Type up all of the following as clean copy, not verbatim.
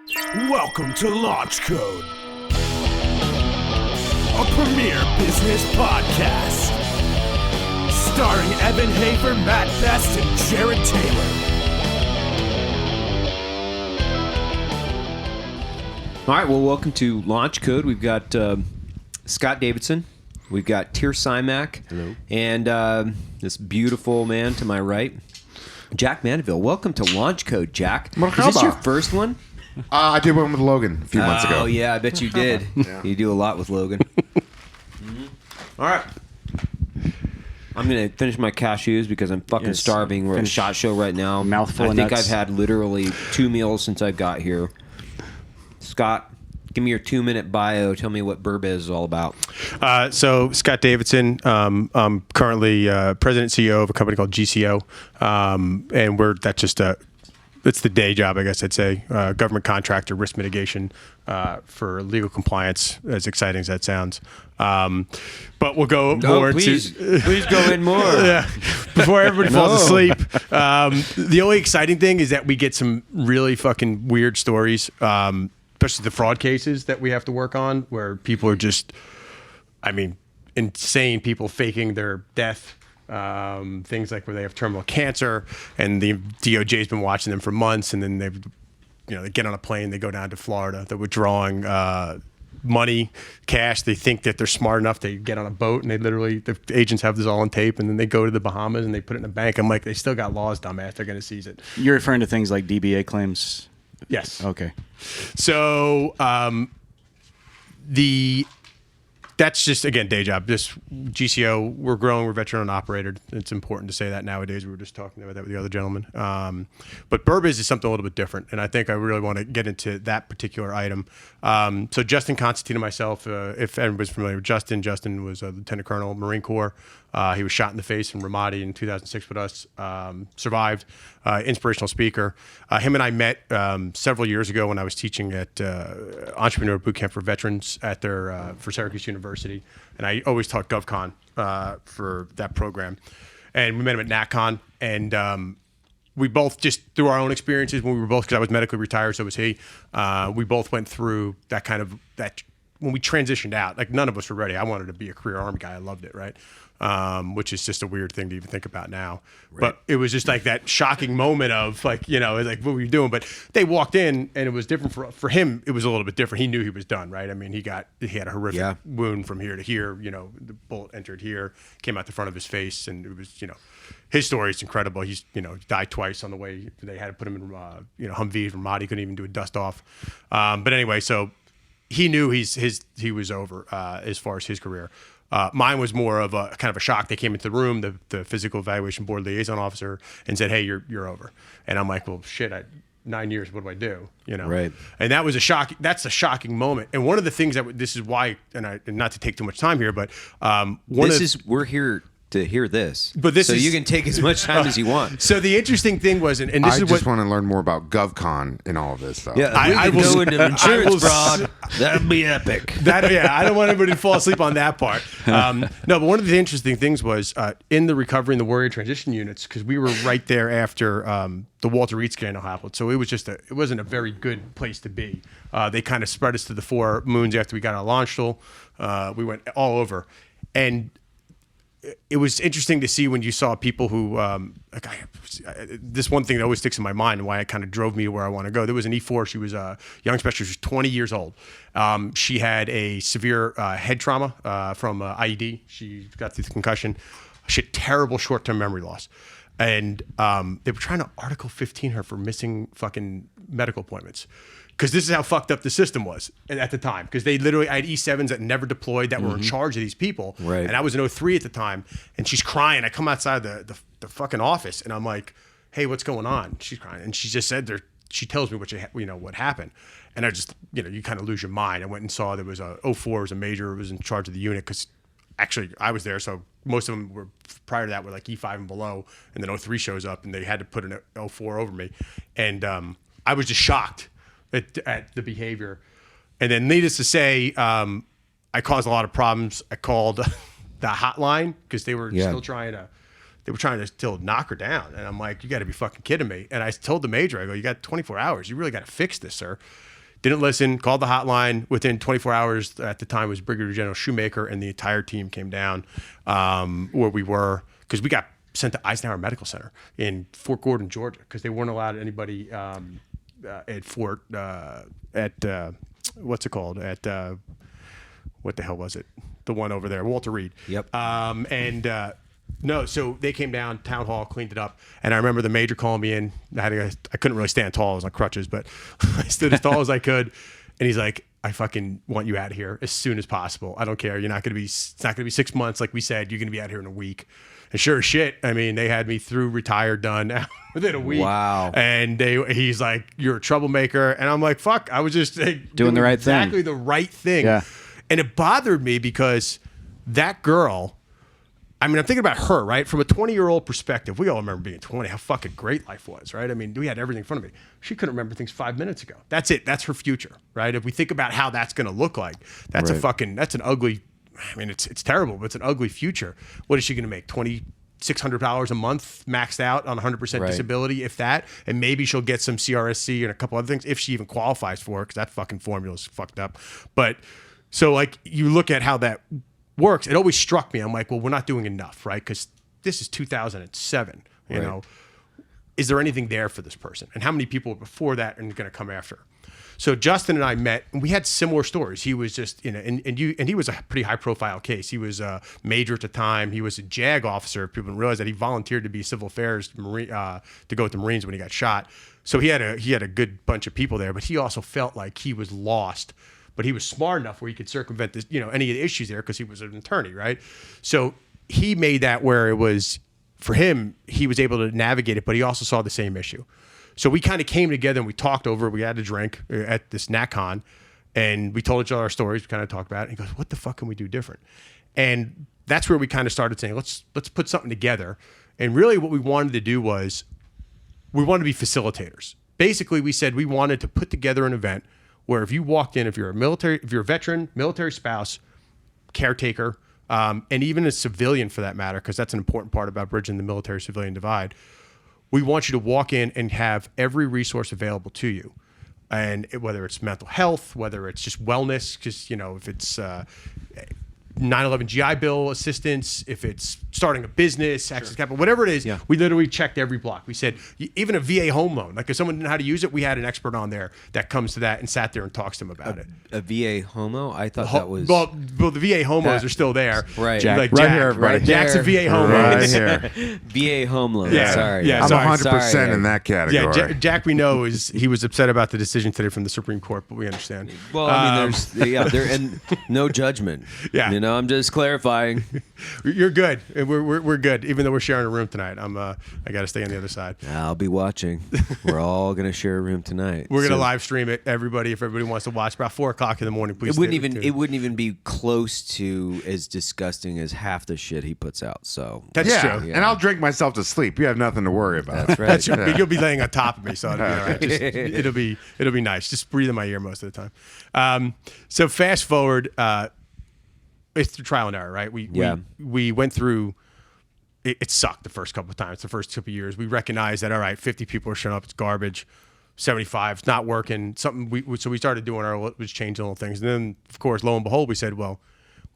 Welcome to Launch Code, a premier business podcast, starring Evan Hafer, Matt Best, and Jared Taylor. All right, well, welcome to Launch Code. We've got Scott Davidson, we've got Tir Simak, and this beautiful man to my right, Jack Mandaville. Welcome to Launch Code, Jack. Marhaba. Is this your first one? I did one with Logan a few months ago. Oh, yeah, I bet you did. Yeah. You do a lot with Logan. All right. I'm going to finish my cashews because I'm fucking starving. We're at a SHOT Show right now. Mouthful I of think nuts. I've had literally 2 meals since I got here. Scott, give me your 2-minute bio. Tell me what Bourbiz is all about. So Scott Davidson, I'm currently president and CEO of a company called GCO, and it's the day job, I guess I'd say. Government contractor, risk mitigation for legal compliance, as exciting as that sounds. But we'll go more please go in more. Yeah, before everybody falls asleep. The only exciting thing is that we get some really fucking weird stories, especially the fraud cases that we have to work on, where people are just, insane people faking their death. Things like where they have terminal cancer, and the DOJ's been watching them for months, and then they get on a plane, they go down to Florida, they're withdrawing money, cash. They think that they're smart enough. They get on a boat, and the agents have this all on tape, and then they go to the Bahamas and they put it in a bank. I'm like, they still got laws, dumbass. They're going to seize it. You're referring to things like DBA claims? Yes. Okay. So that's just, again, day job. Just GCO, we're growing, we're veteran operated. It's important to say that nowadays. We were just talking about that with the other gentleman. But Bourbiz is something a little bit different, and I think I really want to get into that particular item. So Justin Constantine and myself, if everybody's familiar with Justin was a Lieutenant Colonel, Marine Corps. He was shot in the face in Ramadi in 2006 with us, survived, inspirational speaker. Him and I met several years ago when I was teaching at Entrepreneur Bootcamp for Veterans for Syracuse University. And I always taught GovCon for that program. And we met him at NatCon. And we both, just through our own experiences, when we were both, because I was medically retired, so was he, we both went through that when we transitioned out, like none of us were ready. I wanted to be a career Army guy. I loved it, right? Which is just a weird thing to even think about now. Right. But it was just like that shocking moment of like, what were you doing? But they walked in and it was different for him. It was a little bit different. He knew he was done, right? I mean, he had a horrific wound from here to here, the bullet entered here, came out the front of his face. And it was, his story is incredible. He's, died twice on the way. They had to put him in, Humvee from Ramadi, couldn't even do a dust off. But anyway, so he knew he was over as far as his career. Mine was more of a kind of a shock. They came into the room, the physical evaluation board liaison officer, and said, "Hey, you're over." And I'm like, "Well, shit, 9 years. What do I do?" Right. And that was a shock. That's a shocking moment. And one of the things this is why, and not to take too much time here, but we're here to hear this. But you can take as much time as you want. So the interesting thing was, and this I is just want to learn more about GovCon and all of this stuff. Yeah, I will go into insurance fraud. That'd be epic. I don't want anybody to fall asleep on that part. No, but one of the interesting things was in the recovery and the warrior transition units, because we were right there after the Walter Reed scandal happened. So it was it wasn't a very good place to be. They kind of spread us to the 4 moons after we got on launch tool. We went all over, and it was interesting to see when you saw people who, this one thing that always sticks in my mind and why it kind of drove me to where I want to go. There was an E4. She was a young specialist. She was 20 years old. She had a severe head trauma from IED. She got the concussion. She had terrible short-term memory loss. And they were trying to Article 15 her for missing fucking medical appointments. Because this is how fucked up the system was at the time. Because I had E7s that never deployed that were in charge of these people. Right. And I was in 03 at the time. And she's crying. I come outside the fucking office and I'm like, "Hey, what's going on?" She's crying. And she just said she tells me what happened. And I just, you kind of lose your mind. I went and saw there was a 04 was a major, was in charge of the unit. Because actually I was there. So most of them were prior to that were like E5 and below. And then 03 shows up and they had to put an 04 over me. And I was just shocked at the behavior. And then needless to say, I caused a lot of problems. I called the hotline because they were still trying to still knock her down. And I'm like, "You got to be fucking kidding me." And I told the major, I go, "You got 24 hours. You really got to fix this, sir." Didn't listen, called the hotline. Within 24 hours at the time was Brigadier General Shoemaker and the entire team came down where we were, because we got sent to Eisenhower Medical Center in Fort Gordon, Georgia, because they weren't allowed anybody at Fort, what's it called? What the hell was it? The one over there, Walter Reed. Yep. No, so they came down, town hall, cleaned it up, and I remember the major calling me in. I couldn't really stand tall. I was on crutches, but I stood as tall as I could, and he's like, "I fucking want you out of here as soon as possible. I don't care. You're not gonna be. It's not gonna be 6 months like we said. You're gonna be out here in a week." And sure as shit, I mean, they had me through, retired, done within a week. Wow. And he's like, "You're a troublemaker," and I'm like, "Fuck, I was just Doing the right thing. exactly the right thing." Yeah. And it bothered me because that girl, I mean, I'm thinking about her, right? From a 20-year-old perspective, we all remember being 20, how fucking great life was, right? I mean, we had everything in front of me. She couldn't remember things 5 minutes ago. That's it. That's her future, right? If we think about how that's going to look like, that's that's an ugly, I mean, it's terrible, but it's an ugly future. What is she going to make? $2,600 a month maxed out on 100% disability, if that, and maybe she'll get some CRSC and a couple other things if she even qualifies for it, because that fucking formula is fucked up. But so like you look at how that works, it always struck me. I'm like, well, we're not doing enough, right? Because this is 2007. You know, is there anything there for this person? And how many people before that are going to come after? So Justin and I met, and we had similar stories. He was just, you know, and he was a pretty high profile case. He was a major at the time. He was a JAG officer. People didn't realize that he volunteered to be civil affairs to go with the Marines when he got shot. So he had a good bunch of people there, but he also felt like he was lost. But he was smart enough where he could circumvent this, you know, any of the issues there because he was an attorney, right? So he made that where it was, for him, he was able to navigate it, but he also saw the same issue. So we kind of came together and we talked over it. We had a drink at this NatCon, and we told each other our stories. We kind of talked about it. And he goes, "What the fuck can we do different?" And that's where we kind of started saying, let's put something together. And really what we wanted to do was we wanted to be facilitators. Basically, we said we wanted to put together an event where if you walked in, if you're a veteran, military spouse, caretaker, and even a civilian for that matter, because that's an important part about bridging the military-civilian divide, we want you to walk in and have every resource available to you. And whether it's mental health, whether it's just wellness, because, you know, if it's 9/11 GI Bill assistance, if it's starting a business, access capital, whatever it is, we literally checked every block. We said, even a VA home loan, like if someone didn't know how to use it, we had an expert on there that comes to that and sat there and talks to them about it. A VA homo? I thought that was... Well, the VA homos are still there. Right. Jack, Like right Jack, here, everybody. Jack's a VA homo. Right here. VA home loan. Yeah. Sorry. Yeah, I'm sorry. 100% in that category. Yeah, Jack, we know he was upset about the decision today from the Supreme Court, but we understand. Well, I mean, and no judgment. Yeah. You know, I'm just clarifying. You're good. We're good. Even though we're sharing a room tonight, I got to stay on the other side. I'll be watching. We're all gonna share a room tonight. We're gonna live stream it. If everybody wants to watch, about 4:00 in the morning, please. It wouldn't even be close to as disgusting as half the shit he puts out. So That's Yeah, true. and I'll drink myself to sleep. You have nothing to worry about. That's right. That's true. You'll be laying on top of me, so it'll be all right. It'll be nice. Just breathe in my ear most of the time. So fast forward. It's through trial and error, right? We went through. It sucked the first couple of times. The first couple of years, we recognized that 50 people are showing up. It's garbage. 75, it's not working. So we started doing was changing little things, and then of course, lo and behold, we said, well,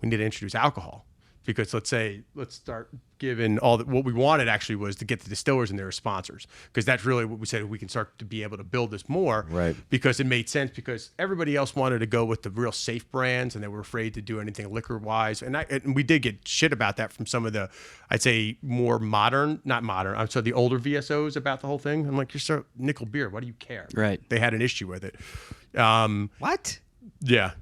we need to introduce alcohol. Because let's start giving what we wanted actually was to get the distillers and their sponsors, because that's really what we said. We can start to be able to build this more, right? Because it made sense, because everybody else wanted to go with the real safe brands, and they were afraid to do anything liquor wise. And we did get shit about that from some of the, I'd say, more modern, not modern. I'm sorry, the older VSOs about the whole thing. I'm like, you're so nickel beer. Why do you care? Right. They had an issue with it. What? Yeah.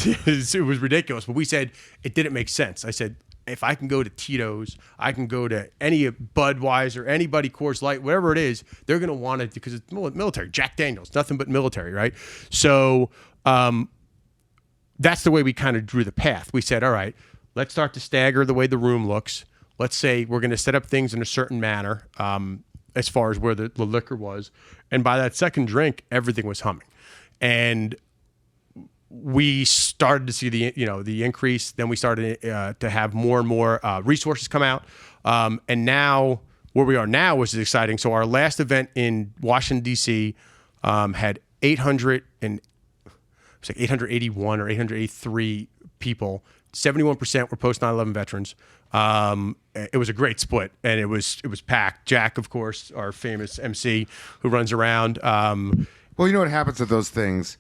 It was ridiculous, but we said it didn't make sense. I said, if I can go to Tito's, I can go to any Budweiser, anybody, Coors Light, whatever it is, they're going to want it because it's military. Jack Daniels, nothing but military, right? So that's the way we kind of drew the path. We said, all right, let's start to stagger the way the room looks. Let's say we're going to set up things in a certain manner as far as where the liquor was. And by that second drink, everything was humming. And we started to see the increase. Then we started to have more and more resources come out. And now where we are now, which is exciting. So our last event in Washington, D.C. Had 881 or 883 people. 71% were post 9/11 veterans. It was a great split, and it was packed. Jack, of course, our famous MC who runs around. Well, you know what happens at those things?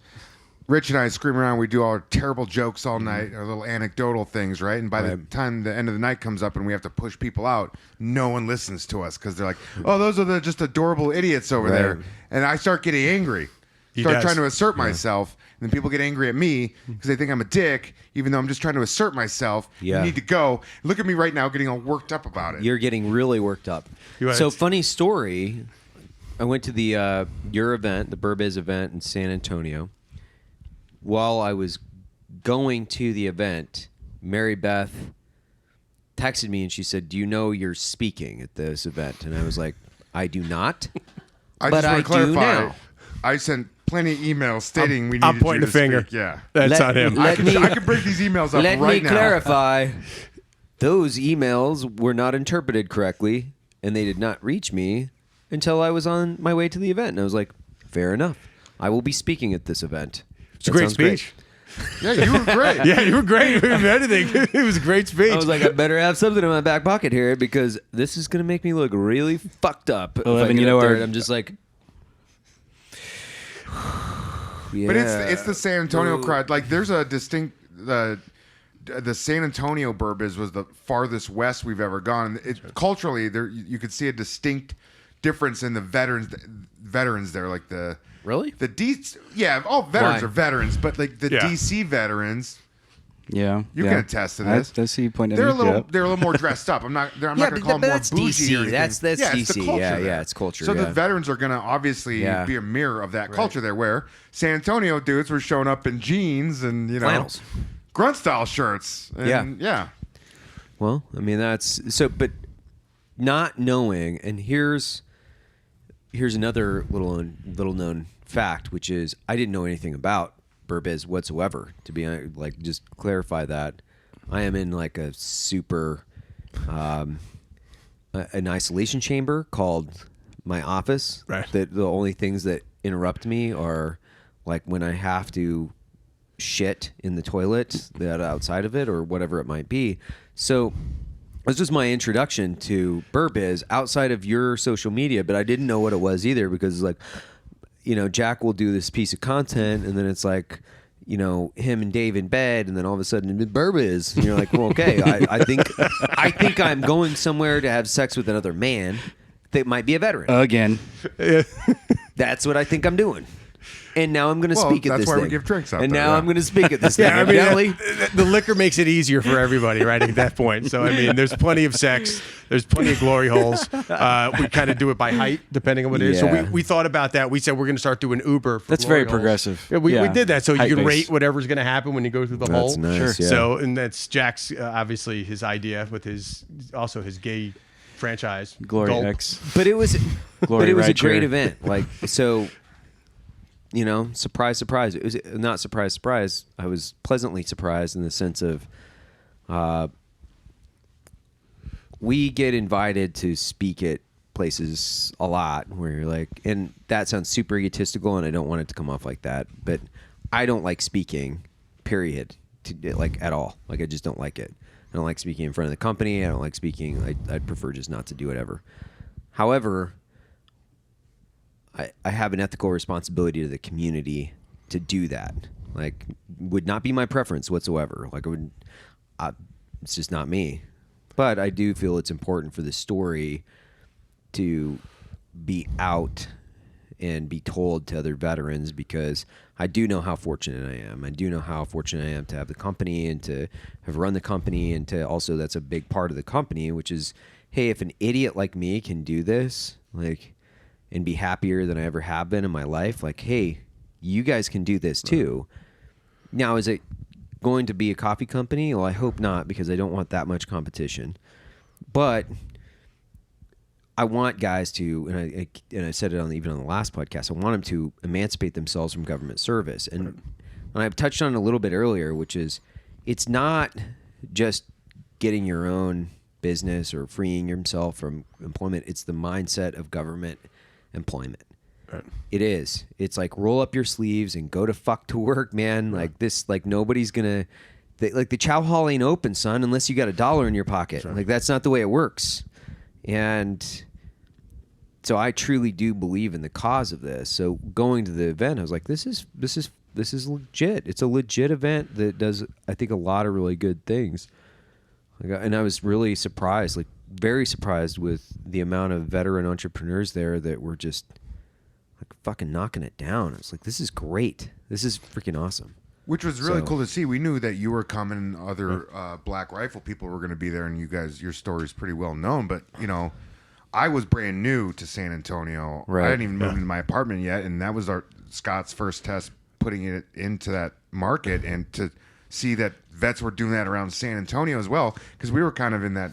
Rich and I scream around. We do our terrible jokes all night, our little anecdotal things, right? And by the time the end of the night comes up and we have to push people out, no one listens to us because they're like, "Oh, those are just adorable idiots over there." And I start getting angry, trying to assert myself, and then people get angry at me because they think I'm a dick, even though I'm just trying to assert myself. Yeah. You need to go. Look at me right now, getting all worked up about it. You're getting really worked up. So funny story. I went to the your event, the Bourbiz event in San Antonio. While I was going to the event, Mary Beth texted me and she said, "Do you know you're speaking at this event?" And I was like, "I do not." I but just want I to clarify. do now. I sent plenty of emails stating we I'm needed pointing you the to finger. speak. Yeah. That's on him. I can break these emails up Let right me now. clarify. Those emails were not interpreted correctly, and they did not reach me until I was on my way to the event. And I was like, fair enough. I will be speaking at this event. It's a great speech. Yeah, you were great. Yeah, you were great. Anything. It was a great speech. I was like, I better have something in my back pocket here because this is going to make me look really fucked up. Well, if I Evan, get you know up there our- and I'm just like... Yeah. But it's the San Antonio crowd. Like, there's a distinct the San Antonio Bourbiz was the farthest west we've ever gone. Culturally, there you could see a distinct difference in the veterans there. Like Really? All veterans Why? are veterans, but like the DC veterans. Yeah, You can attest to this. I see your point. They're a Evan. little Yep. they're a little more dressed up. I'm not going to call them more that's bougie or DC. anything. That's it's the DC. culture Yeah, there. yeah, it's culture. So yeah. the veterans are going to obviously be a mirror of that culture there. Where San Antonio dudes were showing up in jeans and Flannels. grunt style shirts. And, yeah. Well, I mean that's so, but not knowing, and here's another little known fact, which is I didn't know anything about Bourbiz whatsoever. To be like, just clarify that I am in like a super an isolation chamber called my office. Right. That the only things that interrupt me are like when I have to shit in the toilet that outside of it or whatever it might be. So this was my introduction to Bourbiz outside of your social media, but I didn't know what it was either because it's like, Jack will do this piece of content and then it's like, him and Dave in bed, and then all of a sudden Bourbiz, and you're like, well, okay, I think I'm going somewhere to have sex with another man that might be a veteran. Again. That's what I think I'm doing. And now I'm going to speak at that's this why thing. we give drinks out and there, now yeah. I'm going to speak at this thing. Yeah, I mean, Evidently, the liquor makes it easier for everybody, right, at that point. So, I mean, there's plenty of sex. There's plenty of glory holes. We kind of do it by height, depending on what it is. Yeah. So we thought about that. We said we're going to start doing Uber for That's glory very holes. progressive. Yeah, we did that so you can Height-based. rate whatever's going to happen when you go through the That's hole. nice, Sure. yeah. So, and that's Jack's, obviously, his idea with his gay franchise. Glory Gulp. X. but it was a Rideshare. great event. Like, so, surprise, surprise. It was not surprise, surprise. I was pleasantly surprised in the sense of we get invited to speak at places a lot where you're like, and that sounds super egotistical and I don't want it to come off like that, but I don't like speaking, period, like at all. Like, I just don't like it. I don't like speaking in front of the company. I don't like speaking. I'd prefer just not to do it ever. However, I have an ethical responsibility to the community to do that. Like, would not be my preference whatsoever. Like, it's just not me. But I do feel it's important for the story to be out and be told to other veterans because I do know how fortunate I am. I do know how fortunate I am to have the company and to have run the company and to also, that's a big part of the company, which is, hey, if an idiot like me can do this, like, and be happier than I ever have been in my life, like, hey, you guys can do this too. Now, is it going to be a coffee company? Well, I hope not, because I don't want that much competition. But I want guys to, and I said it even on the last podcast, I want them to emancipate themselves from government service. And I've touched on it a little bit earlier, which is it's not just getting your own business or freeing yourself from employment. It's the mindset of government employment. It is. It's like roll up your sleeves and go to fuck to work, man. Like this, like nobody's gonna, like the chow hall ain't open, son, unless you got $1 in your pocket. Like that's not the way it works. And so I truly do believe in the cause of this. So going to the event, I was like, this is legit. It's a legit event that does, I think, a lot of really good things. And I was really surprised, like very surprised with the amount of veteran entrepreneurs there that were just like fucking knocking it down. I was like, this is great. This is freaking awesome. Which was really cool to see. We knew that you were coming, and other Black Rifle people were going to be there, and you guys, your story's pretty well known. But I was brand new to San Antonio. Right. I hadn't even moved into my apartment yet, and that was Scott's first test putting it into that market, and to see that vets were doing that around San Antonio as well, because we were kind of in that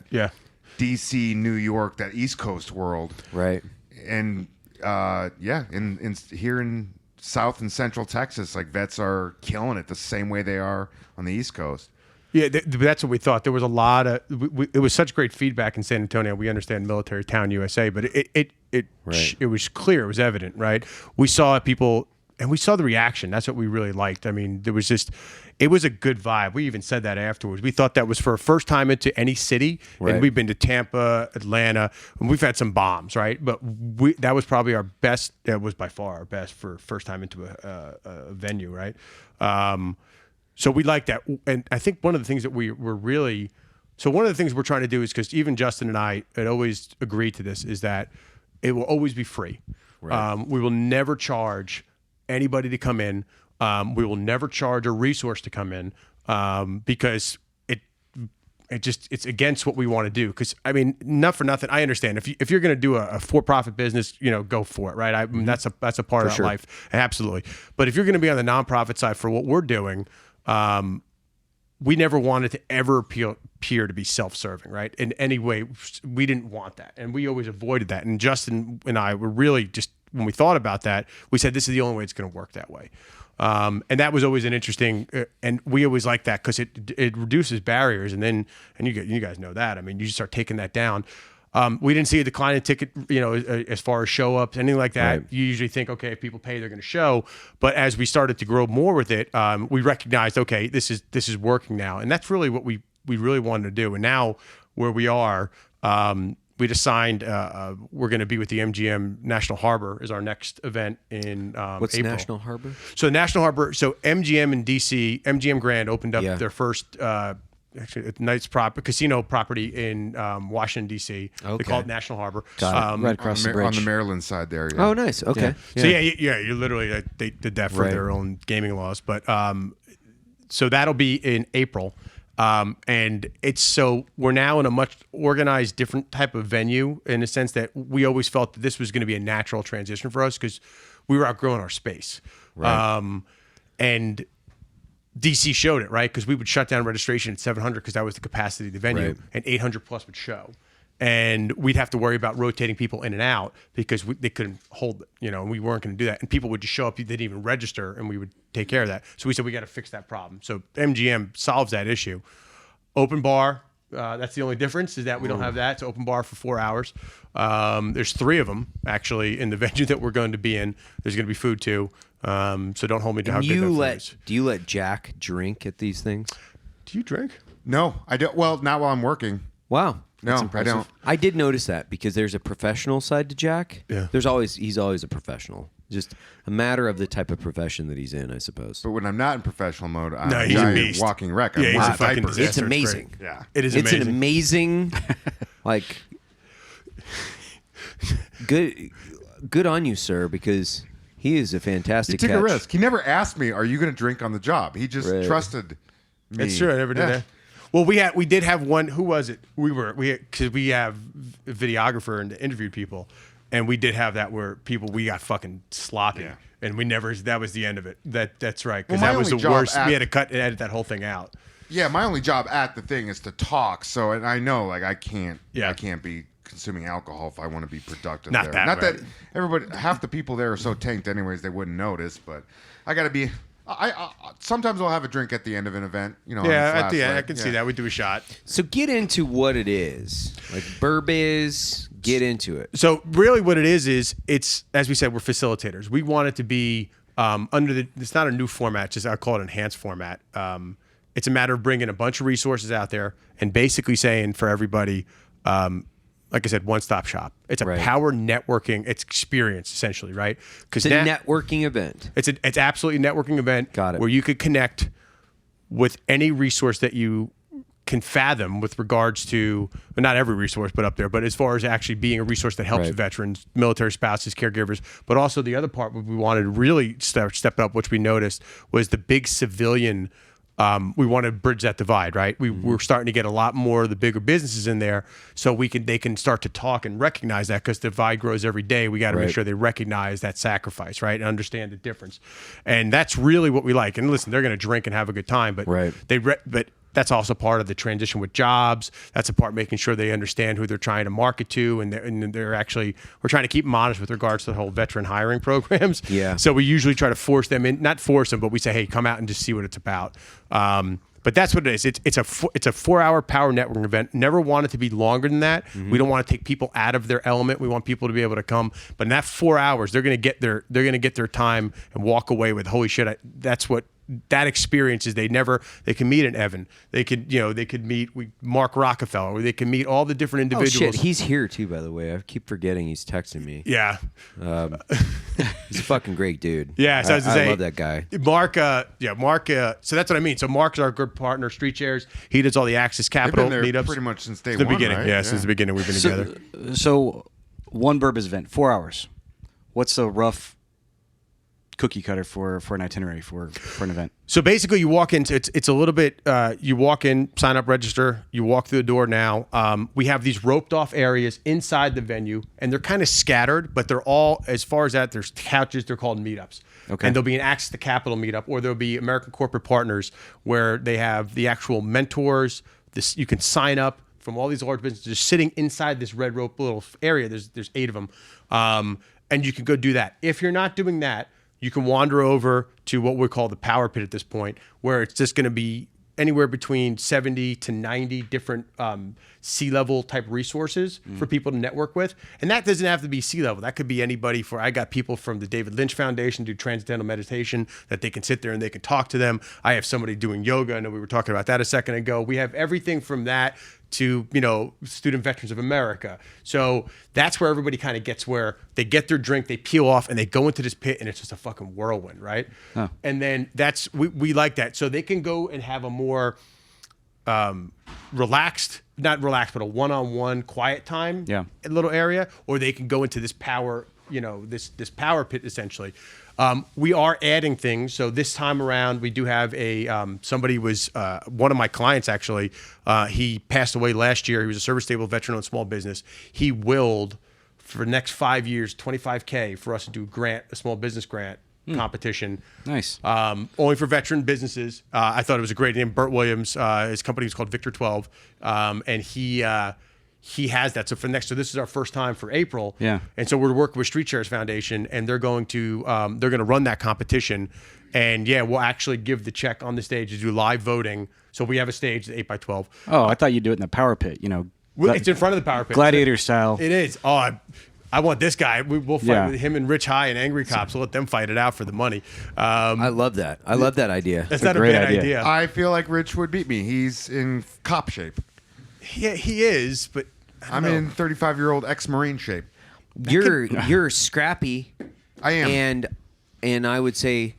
DC, New York, that East Coast world, right? And in here in South and Central Texas, like vets are killing it the same way they are on the East Coast. Yeah, that's what we thought. There was a lot of. It was such great feedback in San Antonio. We understand military town USA, but it was clear. It was evident, right? We saw people, and we saw the reaction. That's what we really liked. I mean, there was just. It was a good vibe. We even said that afterwards. We thought that was for a first time into any city, and we've been to Tampa, Atlanta, and we've had some bombs, right? But that was probably our best. It was by far our best for first time into a venue, right? So we like that, and I think one of the things that we were really. So one of the things we're trying to do is, because even Justin and I had always agreed to this, is that it will always be free. Right. We will never charge anybody to come in. We will never charge a resource to come in, because it's against what we want to do. Because I mean, not for nothing, I understand if you're going to do a for-profit business, go for it, right? I mean, that's a part of life, absolutely. But if you're going to be on the nonprofit side for what we're doing, we never wanted to ever appear to be self-serving, right? In any way, we didn't want that, and we always avoided that. And Justin and I were really just, when we thought about that, we said this is the only way it's going to work that way. And that was always an interesting, and we always like that because it reduces barriers, and you guys know that. I mean, you just start taking that down. We didn't see a decline in ticket, as far as show ups, anything like that. Right. You usually think, okay, if people pay, they're going to show. But as we started to grow more with it, we recognized, okay, this is working now, and that's really what we really wanted to do. And now where we are, we just signed. We're going to be with the MGM National Harbor is our next event in What's April. National Harbor? So National Harbor. So MGM in DC, MGM Grand opened up their first casino property in Washington D.C. Okay. They call it National Harbor. Right across the bridge on the Maryland side there. Yeah. Oh, nice. Okay. Yeah. So you're literally they did that for their own gaming laws, but so that'll be in April. And we're now in a much organized, different type of venue, in the sense that we always felt that this was going to be a natural transition for us because we were outgrowing our space. Right. And DC showed it, right? Because we would shut down registration at 700 because that was the capacity of the venue, and 800 plus would show. And we'd have to worry about rotating people in and out because they couldn't hold it, and we weren't going to do that. And people would just show up, they didn't even register, and we would take care of that. So we said, we got to fix that problem. So MGM solves that issue. Open bar, that's the only difference, is that we don't have that. It's open bar for 4 hours. There's 3 of them, actually, in the venue that we're going to be in. There's going to be food, too. So don't hold me to how good that food is. Do you let Jack drink at these things? Do you drink? No, I don't. Well, not while I'm working. Wow. No, I don't. I did notice that because there's a professional side to Jack. Yeah. He's always a professional. Just a matter of the type of profession that he's in, I suppose. But when I'm not in professional mode, I'm he's a a beast. walking wreck. Yeah, I'm he's a wearing fucking diapers. disaster. It's amazing. Great. Yeah. It is It's amazing. an amazing, like, good on you, sir, because he is a He fantastic took catch. a risk. He never asked me, "Are you going to drink on the job?" He just trusted me. That's true. I never did that. Well, we did have one. Who was it? Because we have a videographer and interviewed people, and we did have that where we got fucking sloppy, and we never. That was the end of it. That's right, because that was the worst. We had to edit that whole thing out. Yeah, my only job at the thing is to talk. So, and I know, like, I can't be consuming alcohol if I want to be productive. Not there. that that everybody, half the people there are so tanked, anyways, they wouldn't notice. But I got to be. I sometimes I'll have a drink at the end of an event. Yeah, at the end, I can see that. We do a shot. So get into what it is. Like Bourbiz, Get into it. So really what it is it's, as we said, we're facilitators. We want it to be it's not a new format, just I call it enhanced format. It's a matter of bringing a bunch of resources out there and basically saying for everybody, like I said, one-stop shop. It's a power networking experience, essentially, right? It's a networking event. It's absolutely a networking event. Got it. Where you could connect with any resource that you can fathom with regards to, well, not every resource, but up there, but as far as actually being a resource that helps veterans, military spouses, caregivers, but also the other part what we wanted to really step up, which we noticed, was the big civilian. We want to bridge that divide, right? We're starting to get a lot more of the bigger businesses in there, so they can start to talk and recognize that, because the divide grows every day. We got to make sure they recognize that sacrifice, right, and understand the difference. And that's really what we like. And listen, they're going to drink and have a good time, but but that's also part of the transition with jobs. That's a part making sure they understand who they're trying to market to, and they're actually, we're trying to keep them honest with regards to the whole veteran hiring programs. Yeah. So we usually try to force them in, not force them, but we say, hey, come out and just see what it's about. But that's what it is. It's a 4-hour power networking event. Never want it to be longer than that. We don't want to take people out of their element. We want people to be able to come. But in that 4 hours, they're going to get their time and walk away with, holy shit, that's what that experience is. They can meet an Evan. They could meet Mark Rockefeller, or they can meet all the different individuals. Oh shit, he's here too, by the way. I keep forgetting he's texting me. Yeah. He's a fucking great dude. Yeah, so I love that guy. Mark, so that's what I mean. So Mark's our good partner, Street Chairs. He does all the Access Capital They've been there meetups. pretty much since day Since the one, beginning. right? Yeah, since the beginning we've been together. So one Bourbiz event, 4 hours. What's the rough cookie cutter for an itinerary for an event? So basically, you walk into it's a little bit. You walk in, sign up, register. You walk through the door. Now we have these roped off areas inside the venue, and they're kind of scattered, but they're all, as far as that, there's couches. They're called meetups. Okay. And there'll be an Access to Capital meetup, or there'll be American Corporate Partners, where they have the actual mentors. You can sign up from all these large businesses just sitting inside this red rope little area. There's 8 of them, and you can go do that. If you're not doing that, you can wander over to what we call the Power Pit at this point, where it's just going to be anywhere between 70 to 90 different C-level type resources for people to network with. And that doesn't have to be C-level. That could be anybody. I got people from the David Lynch Foundation do transcendental meditation that they can sit there and they can talk to them. I have somebody doing yoga. I know we were talking about that a second ago. We have everything from that to, Student Veterans of America. So that's where everybody kind of gets, where they get their drink, they peel off, and they go into this pit, and it's just a fucking whirlwind, right? Oh. And then we like that. So they can go and have a more relaxed, not relaxed, but a one-on-one quiet time, little area, or they can go into this power, this power pit essentially. We are adding things. So this time around, we do have somebody was one of my clients actually. He passed away last year. He was a service-stable veteran on small business. He willed for the next 5 years, $25K for us to do a small business grant competition. Nice. Only for veteran businesses. I thought it was a great name. Burt Williams, his company is called Victor 12, and he has that. So this is our first time for April. Yeah. And so we're working with Street Chairs Foundation, and they're going to run that competition. And we'll actually give the check on the stage to do live voting. So we have a stage, 8x12. Oh, I thought you'd do it in the Power Pit. It's in front of the Power Pit. Gladiator style. It is. Oh, I want this guy. We'll fight with him and Rich High and Angry Cops. We'll let them fight it out for the money. I love that. I love that idea. That's not a bad idea. I feel like Rich would beat me. He's in cop shape. Yeah, he is, but I'm in 35-year-old ex-Marine shape. You're scrappy. I am. And I would say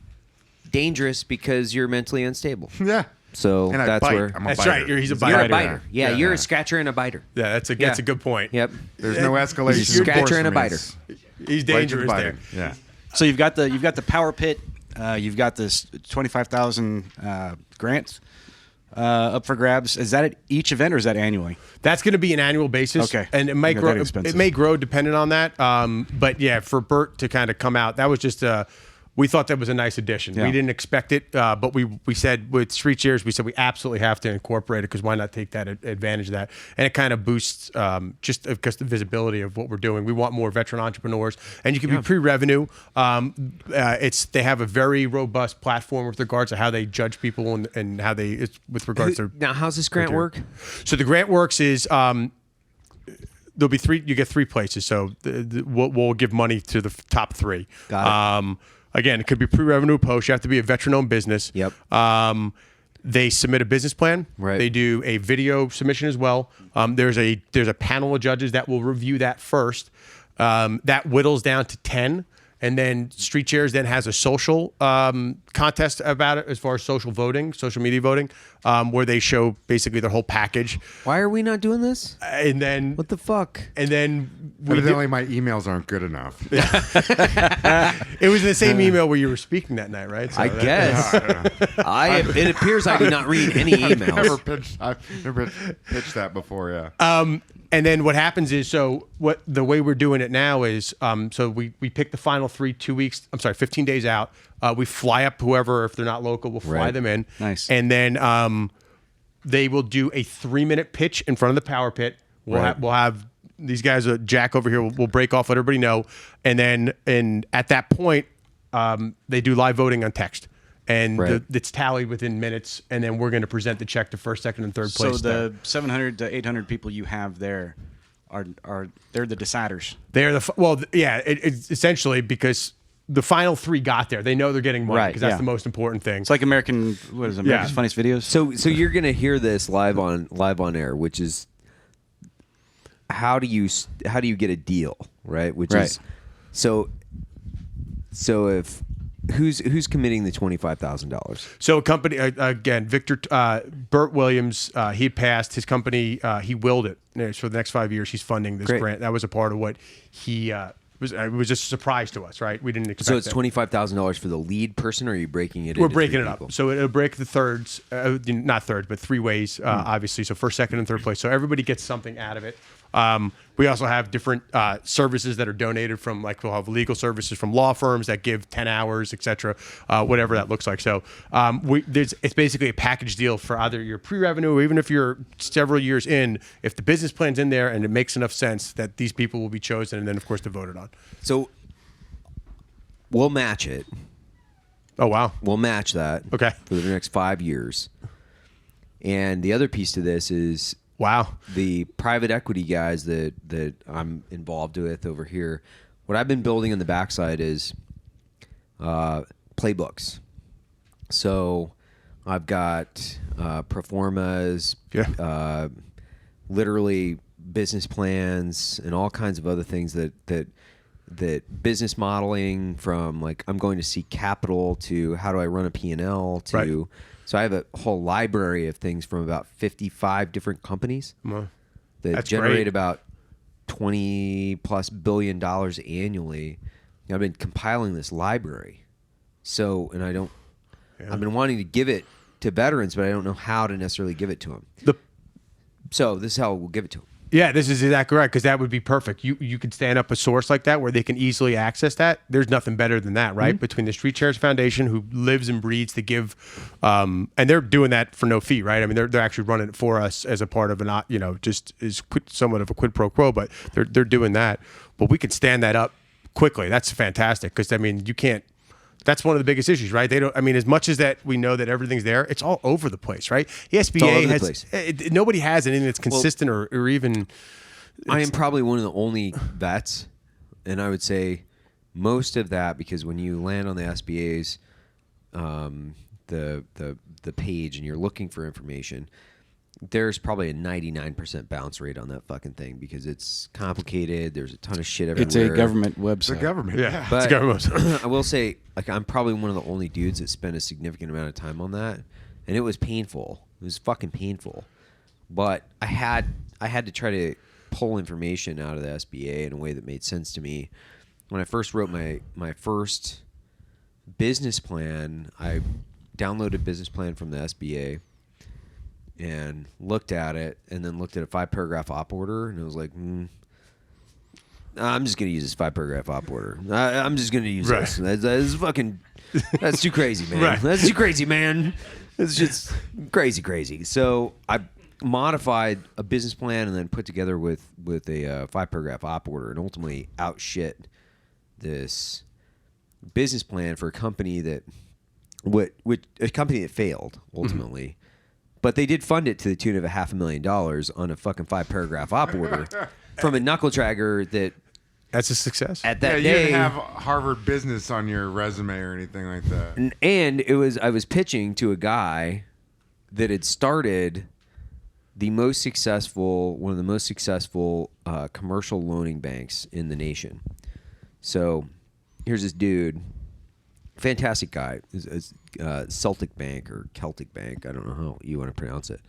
dangerous because you're mentally unstable. Yeah. So and that's bite. where That's biter. right. He's a biter. You're a biter. Yeah, you're a scratcher and a biter. Yeah, that's a good point. Yep. There's no escalation. He's a scratcher and a biter. He's dangerous there. Yeah. So you've got the Power Pit. You've got this 25,000 grants up for grabs. Is that at each event or is that annually? That's going to be an annual basis. Okay. And it may grow. It may grow depending on that. But yeah, for Bert to kind of come out, that was just we thought that was a nice addition. Yeah. We didn't expect it, but we said with Street Chairs, we said we absolutely have to incorporate it because why not take that advantage of that? And it kind of boosts just because the visibility of what we're doing. We want more veteran entrepreneurs, and you can be pre-revenue. They have a very robust platform with regards to how they judge people and how with regards to. Now, how's this grant work? So the grant works is. there'll be three. You get 3 places. So we'll give money to the top 3. Got it. Again, it could be pre-revenue, post. You have to be a veteran-owned business. Yep. They submit a business plan. Right. They do a video submission as well. There's a panel of judges that will review that first. That whittles down to 10. And then Street Chairs then has a social contest about it as far as social media voting, where they show basically their whole package. Why are we not doing this? And then What the fuck? And then Evidently, my emails aren't good enough. it was the same email where you were speaking that night, right? So I guess. It appears I did not read any emails. I've never pitched that before. Yeah. And then what happens is, the way we're doing it now is, so we pick the final 15 days out. We fly up whoever, if they're not local, we'll fly them in. Nice. And then they will do a 3-minute pitch in front of the power pit. We'll have these guys, Jack over here, will break off, let everybody know. And then at that point, they do live voting on text. And it's tallied within minutes, and then we're going to present the check to first, second, and third place. So the 700 to 800 people you have there are they're the deciders. They're it's essentially because the final 3 got there. They know they're getting money because that's the most important thing. It's like America's Funniest Videos. So you're gonna hear this live on air, which is how do you get a deal, right? Which is so if. Who's committing the $25,000? So a company again, Victor Burt Williams, he passed his company. He willed it. For the next 5 years, he's funding this grant. That was a part of what he was. It was just a surprise to us, right? We didn't expect. So it's $25,000 for the lead person, or are you breaking it? We're breaking it up. So it'll break the thirds, not thirds, but 3 ways, obviously. So first, second, and third place. So everybody gets something out of it. We also have different services that are donated from, like we'll have legal services from law firms that give 10 hours, et cetera, whatever that looks like. So it's basically a package deal for either your pre-revenue or even if you're several years in, if the business plan's in there and it makes enough sense that these people will be chosen and then, of course, they're voted on. So we'll match it. Oh, wow. We'll match that for the next 5 years. And the other piece to this is... Wow. The private equity guys that I'm involved with over here, what I've been building on the backside is playbooks. So I've got proformas, literally business plans, and all kinds of other things that business modeling, from like I'm going to seek capital to how do I run a P&L to... Right. So I have a whole library of things from about 55 different companies that generate about $20+ billion annually. I've been compiling this library. So, and I've been wanting to give it to veterans, but I don't know how to necessarily give it to them. So this is how we'll give it to them. Yeah, this is exactly right, because that would be perfect. You could stand up a source like that where they can easily access that. There's nothing better than that, right? Mm-hmm. Between the Street Chairs Foundation, who lives and breathes to give, and they're doing that for no fee, right? I mean, they're actually running it for us as a part of just is somewhat of a quid pro quo, but they're doing that. But we can stand that up quickly. That's fantastic, because I mean, you can't. That's one of the biggest issues, right? They don't. I mean, as much as that we know that everything's there, it's all over the place, right? The SBA has nobody has anything that's consistent or even. I am probably one of the only vets, and I would say most of that, because when you land on the SBA's the page and you're looking for information, there's probably a 99% bounce rate on that fucking thing because it's complicated. There's a ton of shit everywhere. It's a government website. The government, yeah. But it's a government website. I will say, like, I'm probably one of the only dudes that spent a significant amount of time on that, and it was painful. It was fucking painful. But I had to try to pull information out of the SBA in a way that made sense to me. When I first wrote my first business plan, I downloaded a business plan from the SBA and looked at it, and then looked at a 5-paragraph op order, and I was like, I'm just going to use this 5-paragraph op order. I'm just going to use this. That's fucking, that's too crazy, man. Right. That's too crazy, man. It's just crazy. So I modified a business plan and then put together with a 5-paragraph op order, and ultimately outshit this business plan for a company that failed ultimately. Mm-hmm. But they did fund it to the tune of $500,000 on a fucking 5-paragraph op order. from a knuckle dragger that That's a success. at that You day. didn't have Harvard business on your resume or anything like that. And I was pitching to a guy that had started one of the most successful commercial loaning banks in the nation. So here's this dude, fantastic guy, Celtic Bank or Celtic Bank, I don't know how you want to pronounce it.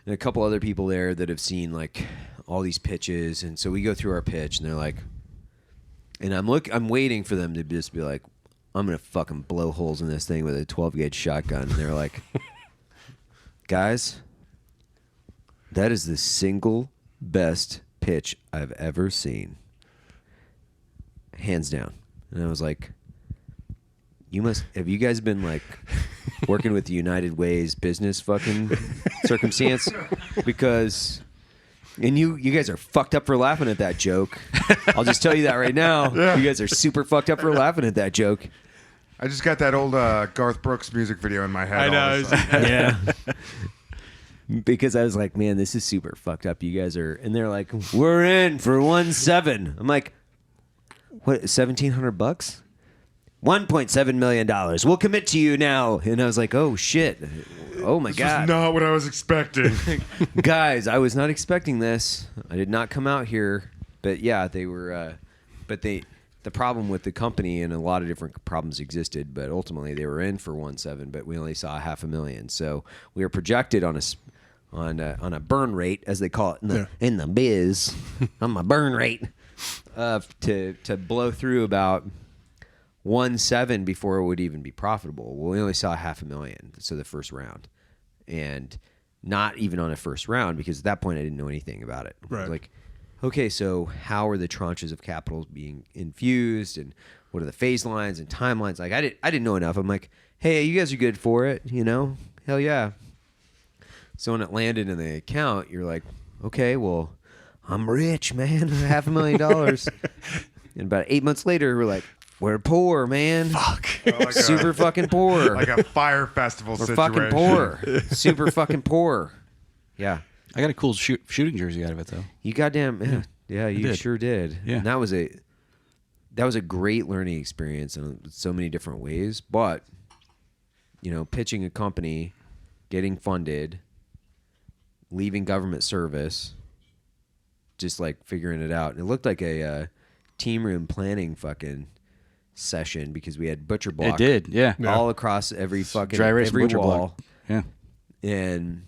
And a couple other people there that have seen like all these pitches, and so we go through our pitch, and they're like, and I'm waiting for them to just be like, I'm gonna fucking blow holes in this thing with a 12 gauge shotgun. And they're like, guys, that is the single best pitch I've ever seen, hands down. And I was like, have you guys been like working with the United Way's business fucking circumstance? Because, and you guys are fucked up for laughing at that joke. I'll just tell you that right now. Yeah. You guys are super fucked up for laughing at that joke. I just got that old Garth Brooks music video in my head. I know. Yeah. Because I was like, man, this is super fucked up. You guys are, and they're like, we're in for 1.7. I'm like, what, $1,700? $1.7 million. We'll commit to you now. And I was like, oh shit. Oh my God. That's not what I was expecting. Guys, I was not expecting this. I did not come out here. But yeah, they were, the problem with the company, and a lot of different problems existed, but ultimately they were in for 1.7, but we only saw $500,000. So we were projected on a burn rate, as they call it in the biz, on my burn rate, to blow through about 1.7 before it would even be profitable. Well, we only saw $500,000, so the first round, and not even on a first round, because at that point I didn't know anything about it. Right. Like, okay, so how are the tranches of capital being infused, and what are the phase lines and timelines? Like, I didn't know enough. I'm like, hey, you guys are good for it, you know? Hell yeah. So when it landed in the account, you're like, okay, well, I'm rich, man, $500,000. And about 8 months later, we're like, we're poor, man. Fuck. Like super fucking poor. Like a fire festival we're situation. fucking poor. Super fucking poor. Yeah. I got a cool shooting jersey out of it, though. You goddamn yeah, you did. sure did. Yeah. And that was a great learning experience in so many different ways. But pitching a company, getting funded, leaving government service, just like figuring it out. And it looked like a team room planning fucking session, because we had butcher block. It did, yeah. All across every fucking Dry erase every butcher wall. block. Yeah. And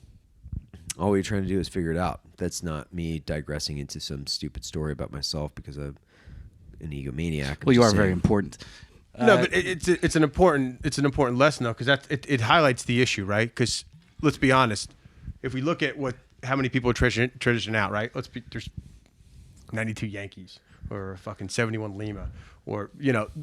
all we were trying to do is figure it out. That's not me digressing into some stupid story about myself because I'm an egomaniac. I'm Well, you just are very saying. important. No, but it's an important lesson though, because it highlights the issue, right? Because let's be honest, if we look at how many people transition out, right? There's 92 Yankees or fucking 71 Lima, or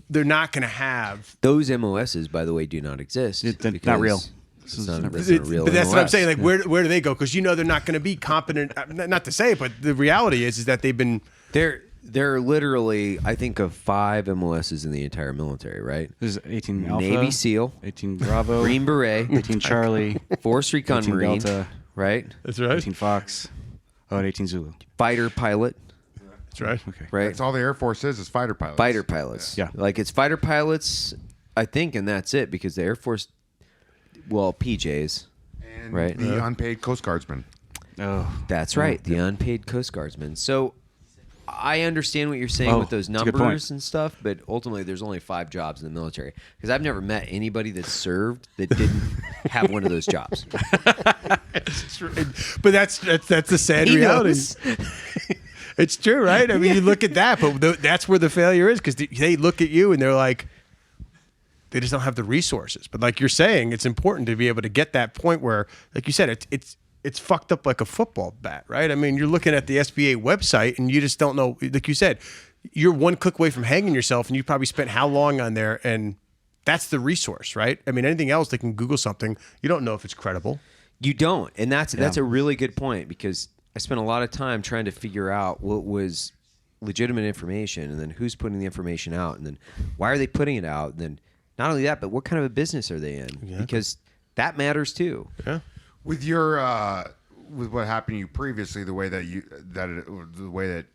they're not going to have Those MOSs, by the way, do not exist. They're not because real. That's not a But real that's what I'm MOS. saying. Like, where do they go? Because they're not going to be competent. Not to say it, but the reality is that they've been. There are literally, I think, of 5 MOSs in the entire military, right? There's 18 Alpha, Navy SEAL, 18 Bravo, Green Beret, 18 Charlie, Force Recon 18 Marine, Delta, right? That's right. 18 Fox, and 18 Zulu. Fighter pilot, That's right. Okay. right? That's all the Air Force is fighter pilots. Fighter pilots. Yeah. Like, it's fighter pilots, I think, and that's it, because the Air Force, well, PJs, And right? the unpaid Coast Guardsmen. Oh, That's right, the unpaid Coast Guardsmen. So I understand what you're saying Oh, with those that's a good numbers point. and stuff, but ultimately there's only 5 jobs in the military. Because I've never met anybody that served that didn't have one of those jobs. But that's the sad He reality. knows. It's true, right? I mean, you look at that, but that's where the failure is, because they look at you and they're like, they just don't have the resources. But like you're saying, it's important to be able to get that point where, like you said, it's fucked up like a football bat, right? I mean, you're looking at the SBA website and you just don't know. Like you said, you're one click away from hanging yourself, and you probably spent how long on there, and that's the resource, right? I mean, anything else, they can Google something. You don't know if it's credible. You don't. And that's a really good point, because I spent a lot of time trying to figure out what was legitimate information, and then who's putting the information out, and then why are they putting it out, and then not only that, but what kind of a business are they in? Because that matters too. Yeah. With your with what happened to you previously, the way that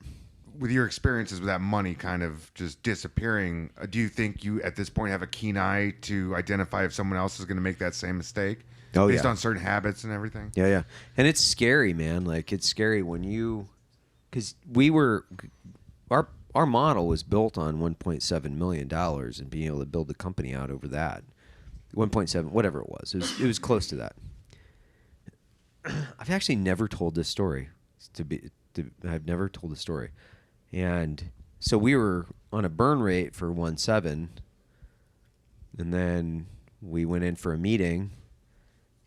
with your experiences with that money kind of just disappearing, do you think you at this point have a keen eye to identify if someone else is going to make that same mistake? Oh, based yeah. on certain habits and everything? Yeah. And it's scary, man. Like, it's scary when because our model was built on $1.7 million and being able to build the company out over that. 1.7, whatever it was. It was close to that. I've actually never told this story. I've never told the story. And so we were on a burn rate for 1.7, and then we went in for a meeting,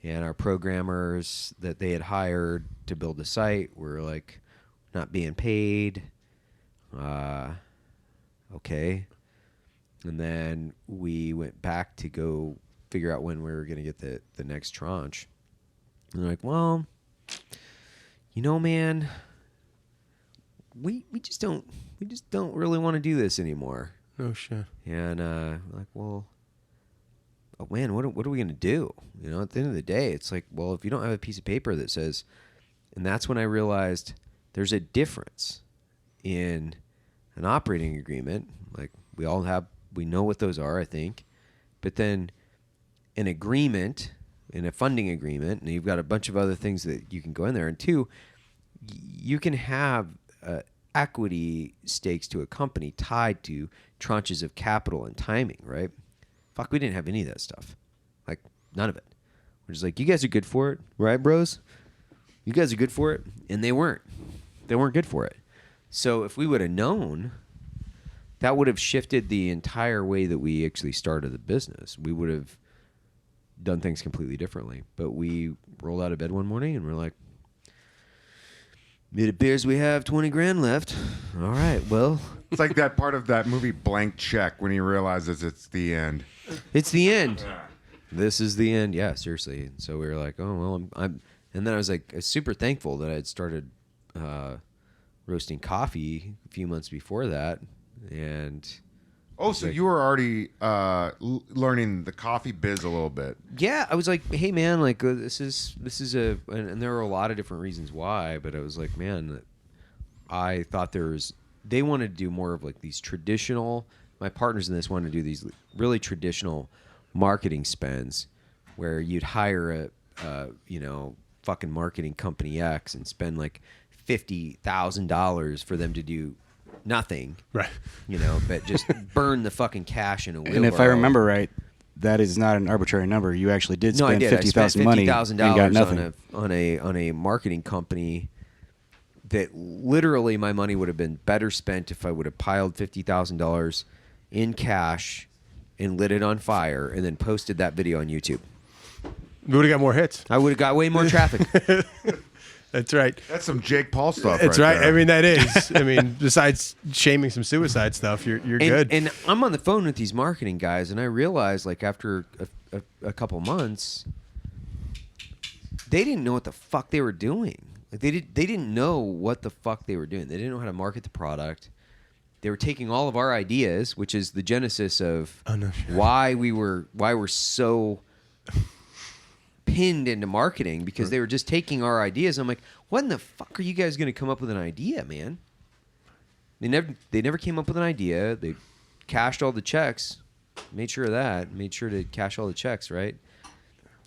and our programmers that they had hired to build the site were like not being paid. Okay. And then we went back to go figure out when we were going to get the next tranche. And they're like, well, man, we just don't really want to do this anymore. No shit. And like, well, oh man, what are we going to do? At the end of the day, it's like, well, if you don't have a piece of paper that says, and that's when I realized there's a difference in an operating agreement. Like we know what those are, I think, but then an agreement, in a funding agreement, and you've got a bunch of other things that you can go in there. And two, you can have equity stakes to a company tied to tranches of capital and timing, right? Fuck, we didn't have any of that stuff. Like, none of it. We're just like, you guys are good for it, right, bros? You guys are good for it. And they weren't. They weren't good for it. So if we would have known, that would have shifted the entire way that we actually started the business. We would have done things completely differently. But we rolled out of bed one morning and we're like, it appears we have 20 grand left. All right, well. It's like that part of that movie Blank Check when he realizes it's the end. It's the end. This is the end. Yeah, seriously. And so we were like, oh, well, I'm and then I was like super thankful that I had started roasting coffee a few months before that. And oh, so you were already learning the coffee biz a little bit. Yeah, I was like, hey man, like this is and there were a lot of different reasons why, but I was like, man, I thought they wanted to do more of like these traditional, my partners in this wanted to do these really traditional marketing spends where you'd hire a fucking marketing company X and spend like $50,000 for them to do nothing, right? But just burn the fucking cash in a wheelbarrow. And if I remember right, that is not an arbitrary number. You actually did spend I did. $50,000 money and got nothing on a marketing company. That literally my money would have been better spent if I would have piled $50,000 in cash and lit it on fire and then posted that video on YouTube. We would have got more hits. I would have got way more traffic. That's right. That's some Jake Paul stuff. That's right. There. I mean, that is. I mean, besides shaming some suicide stuff, you're good. And I'm on the phone with these marketing guys, and I realized, like, after a couple months, they didn't know what the fuck they were doing. Like, they didn't know what the fuck they were doing. They didn't know how to market the product. They were taking all of our ideas, which is the genesis of why we're so pinned into marketing, because they were just taking our ideas. I'm like, what in the fuck are you guys going to come up with an idea, man? They never came up with an idea. They cashed all the checks, made sure to cash all the checks, right?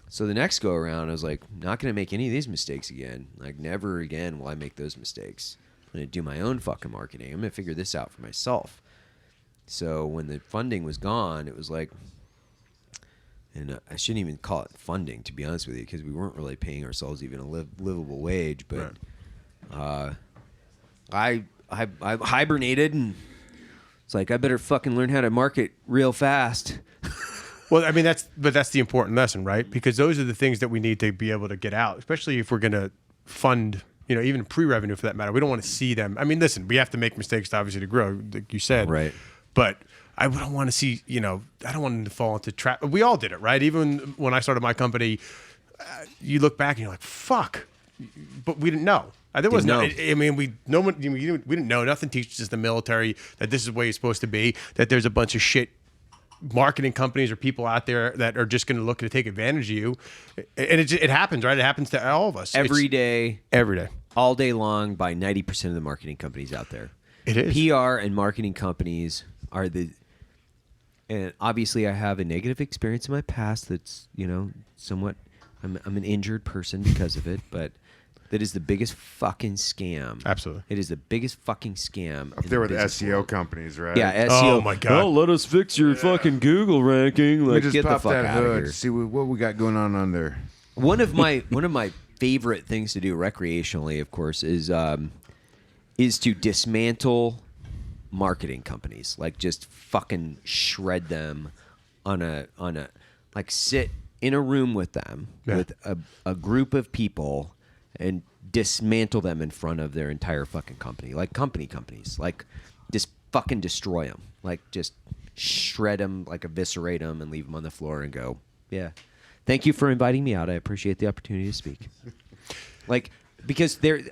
So the next go around, I was like, not going to make any of these mistakes again. Like, never again will I make those mistakes. I'm going to do my own fucking marketing. I'm going to figure this out for myself. So when the funding was gone, it was like, and I shouldn't even call it funding, to be honest with you, because we weren't really paying ourselves even a livable wage. But I hibernated, and it's like, I better fucking learn how to market real fast. Well, I mean, that's the important lesson, right? Because those are the things that we need to be able to get out, especially if we're going to fund, even pre-revenue for that matter. We don't want to see them. I mean, listen, we have to make mistakes obviously to grow, like you said. Right. But I don't want to see, I don't want them to fall into trap. We all did it, right? Even when I started my company, you look back and you're like, fuck. But we didn't know. There was no. I mean, we didn't know. Nothing teaches us the military that this is the way it's supposed to be. That there's a bunch of shit marketing companies or people out there that are just going to look to take advantage of you. And it happens, right? It happens to all of us. Every day, all day long by 90% of the marketing companies out there. It is. PR and marketing companies are and obviously I have a negative experience in my past that's, somewhat, I'm an injured person because of it, but that is the biggest fucking scam. Absolutely. It is the biggest fucking scam. Up there with SEO companies, right? Yeah, SEO. Oh, my God. Oh, let us fix your fucking Google ranking. We Like, just get the pop fuck that out of hood, here. see what we got going on there. One of my favorite things to do recreationally, of course, is to dismantle marketing companies. Like, just fucking shred them like sit in a room with them with a group of people and dismantle them in front of their entire fucking company, like companies, like just fucking destroy them, like just shred them, like eviscerate them and leave them on the floor and go, yeah, thank you for inviting me out. I appreciate the opportunity to speak. Like, because the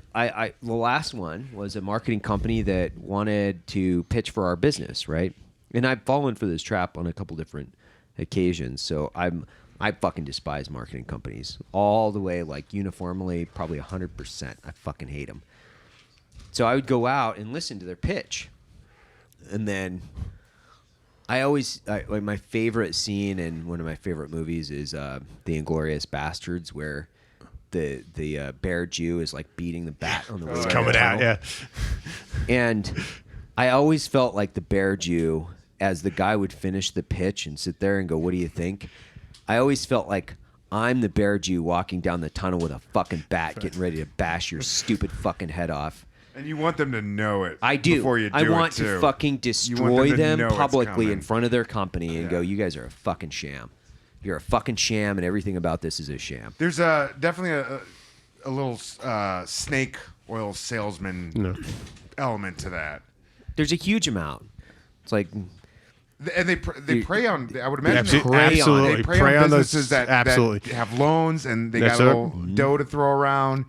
last one was a marketing company that wanted to pitch for our business, right? And I've fallen for this trap on a couple different occasions. So I fucking despise marketing companies all the way, like uniformly, probably 100%. I fucking hate them. So I would go out and listen to their pitch. And then like my favorite scene in one of my favorite movies is The Inglourious Bastards, where the bear Jew is like beating the bat on the way. It's to coming the out, tunnel. yeah. And I always felt like the bear Jew, as the guy would finish the pitch and sit there and go, what do you think? I always felt like I'm the bear Jew walking down the tunnel with a fucking bat, getting ready to bash your stupid fucking head off. And you want them to know it. I do. Before you do I want it, to too. fucking destroy to them know it's publicly in coming. front of their company and go, you guys are a fucking sham. You're a fucking sham, and everything about this is a sham. There's definitely a little snake oil salesman element to that. There's a huge amount. It's like... And they prey on. I would imagine Absolutely. they prey on those- businesses that absolutely. have loans and they Yes, got sir. a little dough to throw around.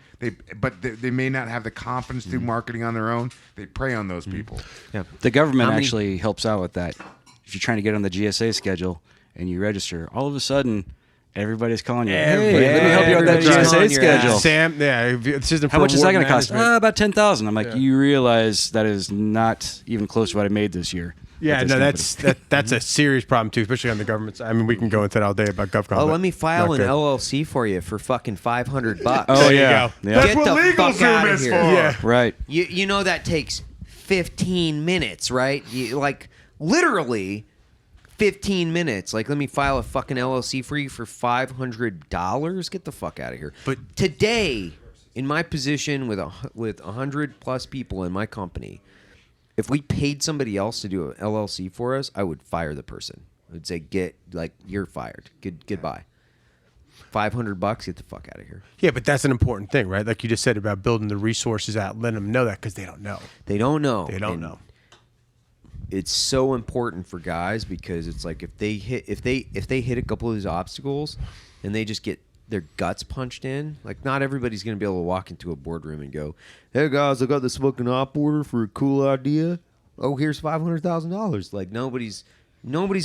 But they may not have the confidence to do marketing on their own. They prey on those people. Yeah. The government How many- actually helps out with that. If you're trying to get on the GSA schedule and you register, all of a sudden everybody's calling you. Hey, let me help you with that Everybody's GSA on your schedule. ass. Sam, this isn't How for much is that award going to cost? management. About $10,000. I'm like, you realize that is not even close to what I made this year. Yeah, with no, this company. that's a serious problem too, especially on the government side. I mean, we can go into that all day about GovCon. Oh, but let me file not an good. LLC for you for fucking $500. Oh, There you yeah. go. Yeah. That's Get what the legal fuck outta Zoom is here. for. Yeah. Right. You know that takes 15 minutes, right? Like, literally 15 minutes. Like, let me file a fucking LLC for you for $500. Get the fuck out of here. But- today, in my position with 100 plus people in my company, if we paid somebody else to do an LLC for us, I would fire the person. I would say, you're fired. Goodbye. $500, get the fuck out of here. Yeah, but that's an important thing, right? Like you just said about building the resources out, letting them know that because they don't know. They don't know. They don't And know. it's so important for guys because it's like if they hit a couple of these obstacles and they just get their guts punched in, like not everybody's going to be able to walk into a boardroom and go, hey guys, I got this fucking op order for a cool idea. Oh, here's $500,000. Like nobody's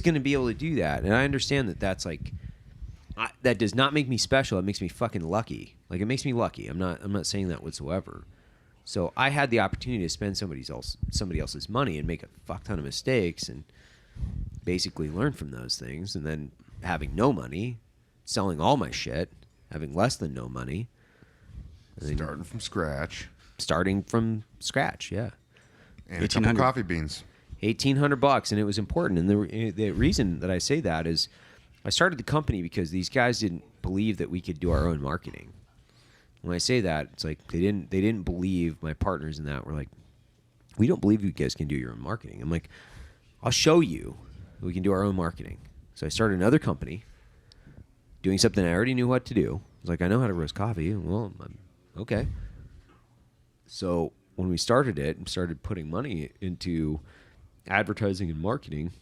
going to be able to do that. And I understand that that's like, that does not make me special. It makes me fucking lucky. Like it makes me lucky. I'm not saying that whatsoever. So I had the opportunity to spend somebody else's money and make a fuck ton of mistakes and basically learn from those things. And then having no money, selling all my shit, having less than no money. Starting from scratch. Starting from scratch, yeah. And a couple coffee beans. $1,800, and it was important. And the reason that I say that is I started the company because these guys didn't believe that we could do our own marketing. When I say that, it's like they didn't believe, my partners in that were like, we don't believe you guys can do your own marketing. I'm like, I'll show you we can do our own marketing. So I started another company doing something I already knew what to do. I was like, I know how to roast coffee. Well, okay. So when we started it and started putting money into advertising and marketing,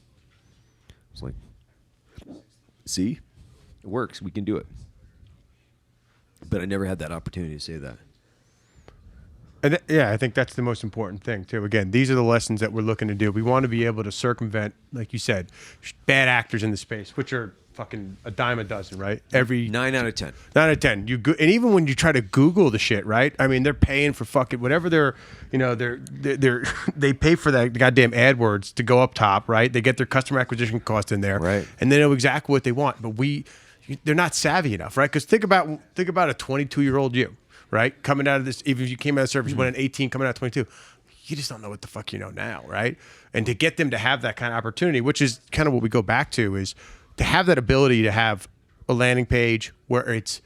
I was like, see, it works. We can do it. But I never had that opportunity to say that. I think that's the most important thing too. Again, these are the lessons that we're looking to do. We want to be able to circumvent, like you said, bad actors in the space, which are fucking a dime a dozen, right? Every 9 out of 10. 9 out of 10. And even when you try to Google the shit, right? I mean, they're paying for fucking whatever they pay for that goddamn AdWords to go up top, right? They get their customer acquisition cost in there, right? And they know exactly what they want. But they're not savvy enough, right? Because think about a 22-year-old you, right? Coming out of this, even if you came out of service, you went at 18, coming out at 22. You just don't know what the fuck you know now, right? And to get them to have that kind of opportunity, which is kind of what we go back to, is to have that ability to have a landing page where it's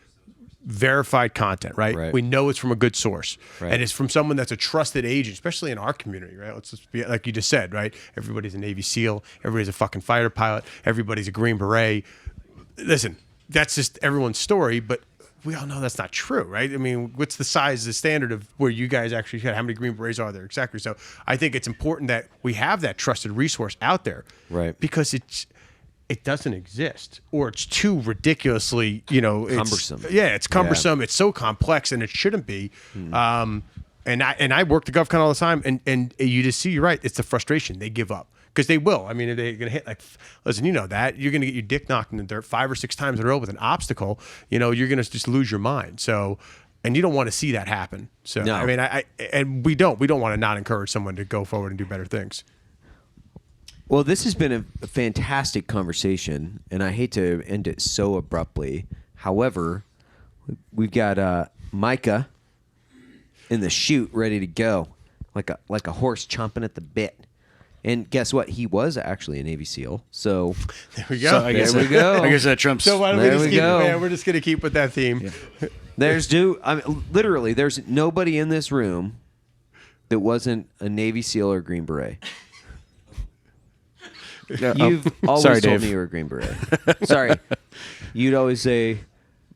verified content, right? We know it's from a good source, and it's from someone that's a trusted agent, especially in our community, right? Let's just be like you just said, right? Everybody's a Navy SEAL, everybody's a fucking fighter pilot, everybody's a Green Beret. Listen, that's just everyone's story, but we all know that's not true, right? I mean, what's the size, the standard of where you guys actually had? How many Green Berets are there exactly? So I think it's important that we have that trusted resource out there, right? Because it doesn't exist, or it's too ridiculously, cumbersome. It's cumbersome. Yeah. It's so complex, and it shouldn't be. And I work the GovCon all the time, and you just see, you're right. It's the frustration. They give up because they will. I mean, if they're gonna hit listen, you know that you're gonna get your dick knocked in the dirt 5 or 6 times in a row with an obstacle. You're gonna just lose your mind. So. And you don't want to see that happen. So no. I mean, we don't want to not encourage someone to go forward and do better things. Well, this has been a fantastic conversation, and I hate to end it so abruptly. However, we've got Micah in the chute ready to go, like a horse chomping at the bit. And guess what? He was actually a Navy SEAL. So there we go. There we go. I guess that trumps. So why don't we just keep? Man, we're just gonna keep with that theme. Yeah. Literally, there's nobody in this room that wasn't a Navy SEAL or Green Beret. You've always told me you were a Green Beret. Sorry. You'd always say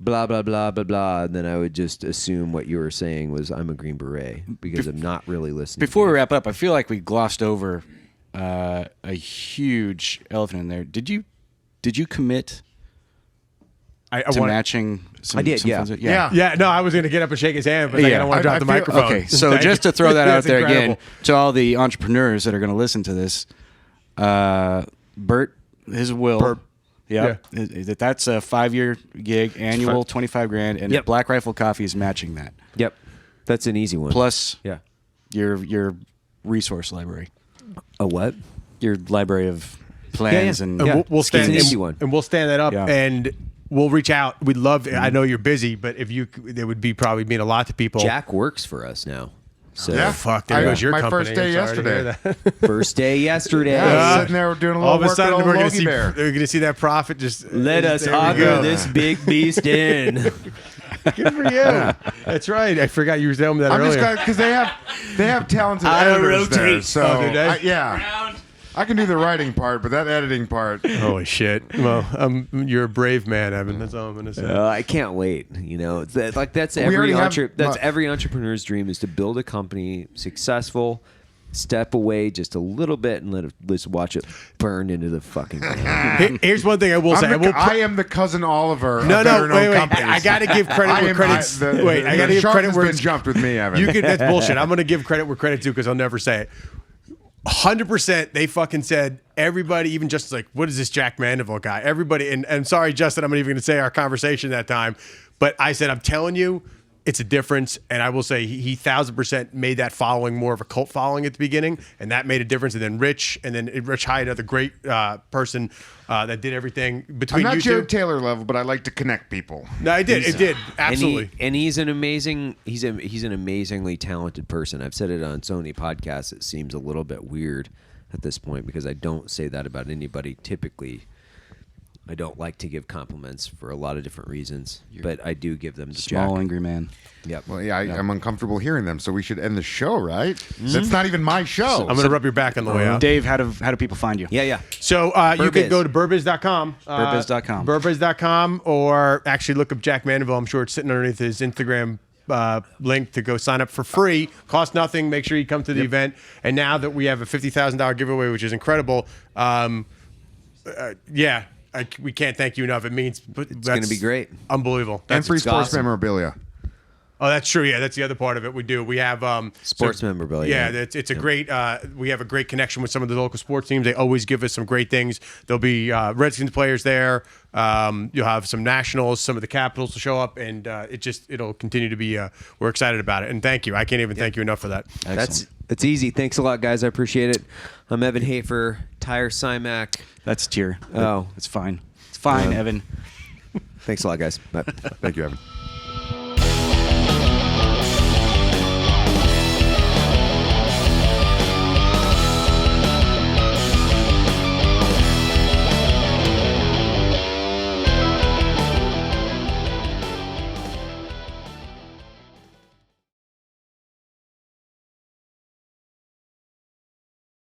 blah, blah, blah, blah, blah, and then I would just assume what you were saying was I'm a Green Beret because I'm not really listening. Before we wrap up, I feel like we glossed over a huge elephant in there. Did you commit to matching some I did, yeah. Yeah, no, I was going to get up and shake his hand, but I don't want to drop the microphone. Okay, so just to throw that out there again to all the entrepreneurs that are going to listen to this, Bert, his will. Burp. Yeah. That's a 5-year gig, annual, $25,000, and Black Rifle Coffee is matching that. Yep. That's an easy one. Plus your resource library. A what? Your library of plans and we'll stand an easy one. And we'll stand that up and we'll reach out. We'd love I know you're busy, but if you it would be probably mean a lot to people. Jack works for us now. So fuck, there goes your my company. first day yesterday. First day yesterday. Sitting there doing a little all of a work sudden with we're old going to Logie see Bear. we're going to see that profit just let us auger this big beast in. Good for you. That's right. I forgot you were telling me that earlier. I'm just because they have talented editors there. So do they? I can do the writing part, but that editing part. Holy shit! Well, you're a brave man, Evan. That's all I'm gonna say. I can't wait. That's every every entrepreneur's dream is to build a company successful, step away just a little bit, and let's watch it burn into the fucking ground. Here's one thing I will say. I am the cousin Oliver. Wait. I got to give credit where credit's. I got to give credit where it's been jumped with me, Evan. That's bullshit. I'm gonna give credit where credit's due because I'll never say it. 100%, they fucking said, everybody, even Justin's like, what is this Jack Mandaville guy? Everybody, and I'm sorry, Justin, I'm not even going to say our conversation that time, but I said, I'm telling you, it's a difference. And I will say he 1,000% made that following more of a cult following at the beginning, and that made a difference. And then Rich Hyde, another great person that did everything between I'm not you Jared two. Taylor level, but I like to connect people. No, it did absolutely. And he's an amazingly talented person. I've said it on so many podcasts. It seems a little bit weird at this point because I don't say that about anybody typically. I don't like to give compliments for a lot of different reasons, but I do give them to small, Jack. angry man. Yep. Well, I'm uncomfortable hearing them, so we should end the show, right? That's not even my show. I'm going to rub your back on the way out. Dave, how do people find you? Yeah. So you can go to Bourbiz.com. Bourbiz.com. Bourbiz.com, or actually look up Jack Mandaville. I'm sure it's sitting underneath his Instagram link to go sign up for free. Cost nothing. Make sure you come to the event. And now that we have a $50,000 giveaway, which is incredible, we can't thank you enough. It means it's going to be great. Unbelievable. And free sports awesome. memorabilia. Oh, that's true. Yeah, that's the other part of it. We do. We have Sports memorabilia. Yeah, it's a great. We have a great connection with some of the local sports teams. They always give us some great things. There'll be Redskins players there. You'll have some Nationals, some of the Capitals to show up, and it'll continue to be. We're excited about it, and thank you. I can't even thank you enough for that. That's easy. Thanks a lot, guys. I appreciate it. I'm Evan Hafer, Tire Simac. That's Tier. Oh, it's fine. It's fine, Evan. Thanks a lot, guys. Bye. Thank you, Evan.